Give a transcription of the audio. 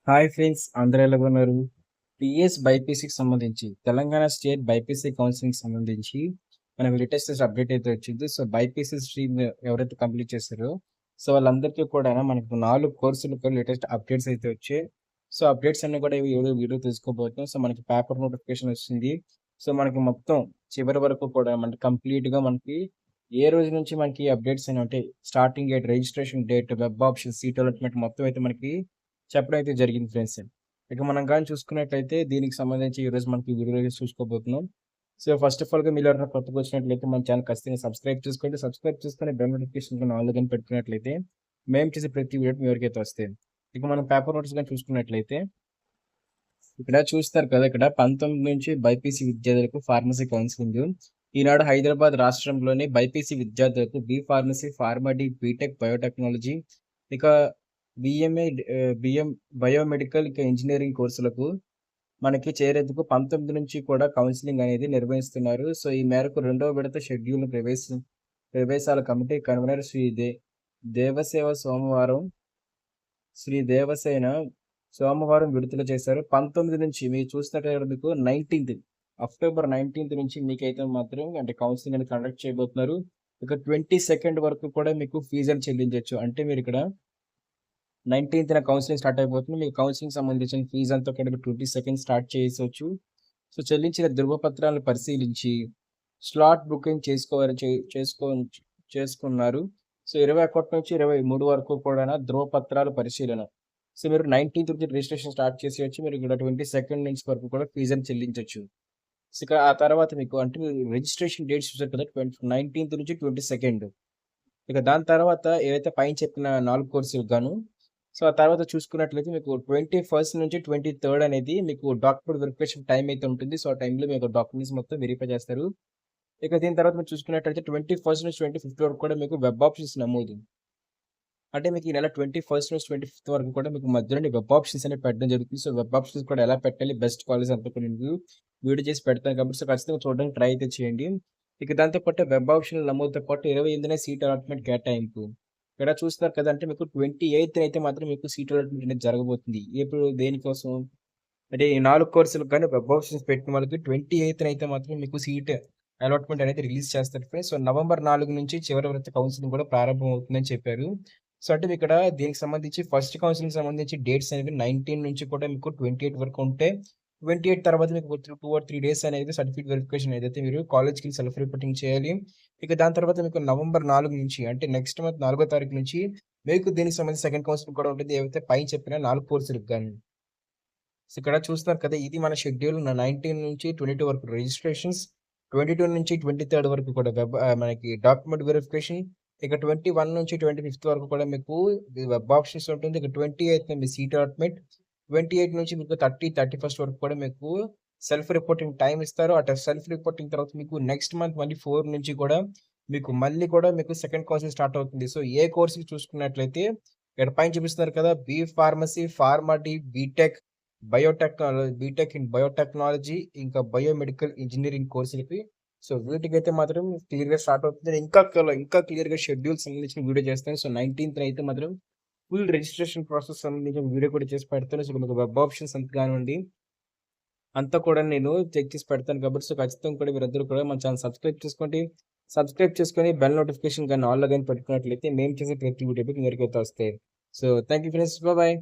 Hi friends, అందరూ ఎలాగున్నారు? TS బైపీసీకి సంబంధించి Telangana state BiPC counselling సంబంధించి మనకు లేటెస్ట్ అప్డేట్ అయితే వచ్చింది. సో, బైపీసీ స్ట్రీమ్ ఎవరైతే కంప్లీట్ చేశారో సో, వాళ్ళందరికీ కూడా మనకు 4 కోర్సులకు లేటెస్ట్ అప్డేట్స్ అయితే వచ్చాయి. సో, అప్డేట్స్ అన్నీ కూడా ఈ వీడియో తెలుసుకోబోతున్నాం. సో, మనకి పేపర్ నోటిఫికేషన్ వచ్చింది. సో, మనకి మొత్తం చివరి వరకు కూడా మనకి కంప్లీట్‌గా మనకి ఏ రోజు నుంచి మనకి అప్డేట్స్ అనేవి ఉంటాయి. Starting date, registration date, web option, seat allotment మొత్తం అయితే మనకి చెప్పడం అయితే జరిగింది ఫ్రెండ్స్. ఇక మనం గాని చూసుకున్నట్లయితే దీనికి సంబంధించి ఈరోజు మనకి వీడియోలో చూసుకోబోతున్నాం. సో, ఫస్ట్ ఆఫ్ ఆల్‌గా మీరు ఎవరైనా కొత్తగా వచ్చినట్లయితే మన ఛానల్ ఖచ్చితంగా సబ్స్క్రైబ్ చేసుకోండి. సబ్స్క్రైబ్ చేసుకొని బెల్ నోటిఫికేషన్ ఆల్ గాని పెట్టుకున్నట్లయితే మేము చేసే ప్రతి వీడియో మీ వరకైతే వస్తాయి. ఇక మనం పేపర్ నోట్స్ గాని చూసుకున్నట్లయితే ఇక్కడ చూస్తారు కదా! ఇక్కడ 19 నుంచి బైపీసీ విద్యార్థులకు ఫార్మసీ కౌన్సిలింగ్. ఈనాడు హైదరాబాద్ రాష్ట్రంలోని బైపీసీ విద్యార్థులకు B pharmacy, pharma D, BTech, biotechnology, ఇక బిఎంఏ, బిఎం బయోమెడికల్, ఇక ఇంజినీరింగ్ కోర్సులకు మనకి చేరేందుకు 19 నుంచి కూడా కౌన్సిలింగ్ అనేది నిర్వహిస్తున్నారు. సో, ఈ మేరకు రెండవ విడత షెడ్యూల్‌ను ప్రవేశాల కమిటీ కన్వీనర్ దేవసేన శ్రీ దేవసేన సోమవారం విడుదల చేశారు. 19 నుంచి మీరు చూసినట్లయితే మీకు 19థ్ అక్టోబర్ 19థ్ నుంచి మీకైతే మాత్రం అంటే కౌన్సిలింగ్ అనేది కండక్ట్ చేయబోతున్నారు. ఇక 22nd వరకు కూడా మీకు ఫీజులు చెల్లించొచ్చు. అంటే మీరిక్కడ 19థ్‌న కౌన్సిలింగ్ స్టార్ట్ అయిపోతుంది. మీకు కౌన్సిలింగ్ సంబంధించిన ఫీజ్ అంతా కూడా మీరు 22nd స్టార్ట్ చేసేయొచ్చు. సో, చెల్లించిన ధృవపత్రాలను పరిశీలించి స్లాట్ బుకింగ్ చేసుకున్నారు. సో, 21 నుంచి 23 వరకు కూడా ధృవపత్రాల పరిశీలన. సో, మీరు 19థ్ నుంచి రిజిస్ట్రేషన్ స్టార్ట్ చేసేయొచ్చు. మీరు ఇక్కడ 22nd నుంచి వరకు కూడా ఫీజుని చెల్లించొచ్చు. సో, ఇక ఆ తర్వాత మీకు అంటే మీరు రిజిస్ట్రేషన్ డేట్స్ చూసారు కదా! 19థ్ నుంచి 22nd. ఇక దాని తర్వాత ఏవైతే పైన చెప్పిన 4 కోర్సులకు గాను సో, ఆ తర్వాత చూసుకున్నట్లయితే మీకు 21st నుంచి 23rd అనేది మీకు డాక్యుమెంట్ వెరిఫికేషన్ టైమ్ అయితే ఉంటుంది. సో, ఆ టైంలో మీకు డాక్యుమెంట్స్ మొత్తం వెరిఫై చేస్తారు. ఇక దీని తర్వాత మీరు చూసుకున్నట్లయితే 21st నుంచి 25th వరకు కూడా మీకు వెబ్ ఆప్షన్స్ నమోదు. అంటే మీకు ఈ నెల 21st నుంచి 25th వరకు కూడా మీకు మధ్యలోనే వెబ్ ఆప్షన్స్ అనేవి పెట్టడం జరుగుతుంది. సో, వెబ్ ఆప్షన్స్ కూడా ఎలా పెట్టాలి, బెస్ట్ కాలేజ్ అంతా కూడా నేను వీడియో చేసి పెడతాను కాబట్టి సో, ఖచ్చితంగా చూడడానికి ట్రై అయితే చేయండి. ఇక దాంతో పాటు వెబ్ ఆప్షన్‌ల నమోదుతో పాటు 28న సీట్ అలాట్‌మెంట్ కేటాయింపు. ఇక్కడ చూస్తున్నారు కదా! అంటే మీకు 28థ్ అయితే మాత్రం మీకు సీట్ అలాట్‌మెంట్ అనేది జరగబోతుంది. ఎప్పుడు దేనికోసం? అంటే ఈ 4 కోర్సులకు గాని వెబ్ ఆప్షన్స్ పెట్టిన వాళ్ళకి 28థ్ అయితే మాత్రం మీకు సీట్ అలాట్‌మెంట్ అనేది రిలీజ్ చేస్తారు ఫ్రెండ్స్. సో, నవంబర్ 4 నుంచి చివరి వరకు కౌన్సెలింగ్ కూడా ప్రారంభమవుతుందని చెప్పారు. సో, అంటే ఇక్కడ దీనికి సంబంధించి ఫస్ట్ కౌన్సెలింగ్‌కి సంబంధించి డేట్స్ అనేవి 19 నుంచి కూడా మీకు 28 వరకు ఉంటే, 28 తర్వాత మీకు 2 ఆర్ 3 డేస్ అనేది సర్టిఫికేట్ వెరిఫికేషన్ ఏదైతే మీరు కాలేజ్‌కి సెల్ఫ్ రిపోర్టింగ్ చేయాలి. ఇక దాని తర్వాత మీకు నవంబర్ 4 నుంచి అంటే నెక్స్ట్ మంత్ 4 తారీఖు నుంచి మీకు దీనికి సంబంధించి సెకండ్ కౌన్సెలింగ్ కూడా ఉంటుంది. ఏవైతే పైన చెప్పిన 4 కోర్సులకు గాని. సో, ఇక్కడ చూస్తున్నారు కదా! ఇది మన షెడ్యూల్ 19 నుంచి 22 వరకు రిజిస్ట్రేషన్స్, 22 నుంచి 23 వరకు కూడా మనకి డాక్యుమెంట్ వెరిఫికేషన్, ఇక 21 నుంచి 25 వరకు కూడా మీకు వెబ్ ఆప్షన్స్ ఉంటుంది. ఇక 28న మీ సీట్ అలాట్‌మెంట్, 28 నుంచి మీకు 31st వరకు కూడా మీకు సెల్ఫ్ రిపోర్టింగ్ టైమ్ ఇస్తారు. సెల్ఫ్ రిపోర్టింగ్ తర్వాత మీకు నెక్స్ట్ మంత్ మళ్ళీ 4 నుంచి కూడా మీకు మళ్ళీ కూడా మీకు సెకండ్ కౌన్సెలింగ్ స్టార్ట్ అవుతుంది. సో, ఏ కోర్స్‌కి చూసుకున్నట్లయితే ఇక్కడ పైన చూపిస్తున్నారు కదా! B pharmacy, pharma D, BTech in biotechnology, ఇంకా బయోమెడికల్ ఇంజినీరింగ్ కోర్సులకి. సో, వీటికైతే మాత్రం క్లియర్‌గా స్టార్ట్ అవుతుంది. ఇంకా క్లియర్‌గా షెడ్యూల్ సంబంధించిన వీడియో చేస్తాను. సో, 19థ్ అయితే మాత్రం ఫుల్ రిజిస్ట్రేషన్ ప్రాసెస్ సంబంధించిన వీడియో కూడా చేసి పెడతాను. సో, మీకు వెబ్ ఆప్షన్స్ అంతా కానివ్వండి, అంతా కూడా నేను చెక్ చేసి పెడతాను కాబట్టి సో, ఖచ్చితంగా కూడా మీరందరూ కూడా మన ఛానల్ సబ్స్క్రైబ్ చేసుకోండి. సబ్స్క్రైబ్ చేసుకొని బెల్ నోటిఫికేషన్ గాని ఆల్‌లో గాని పెట్టుకున్నట్లయితే మేము చేసే ప్రతి వీడియో మీ వరకైతే వస్తాయి. So, thank you friends. Bye.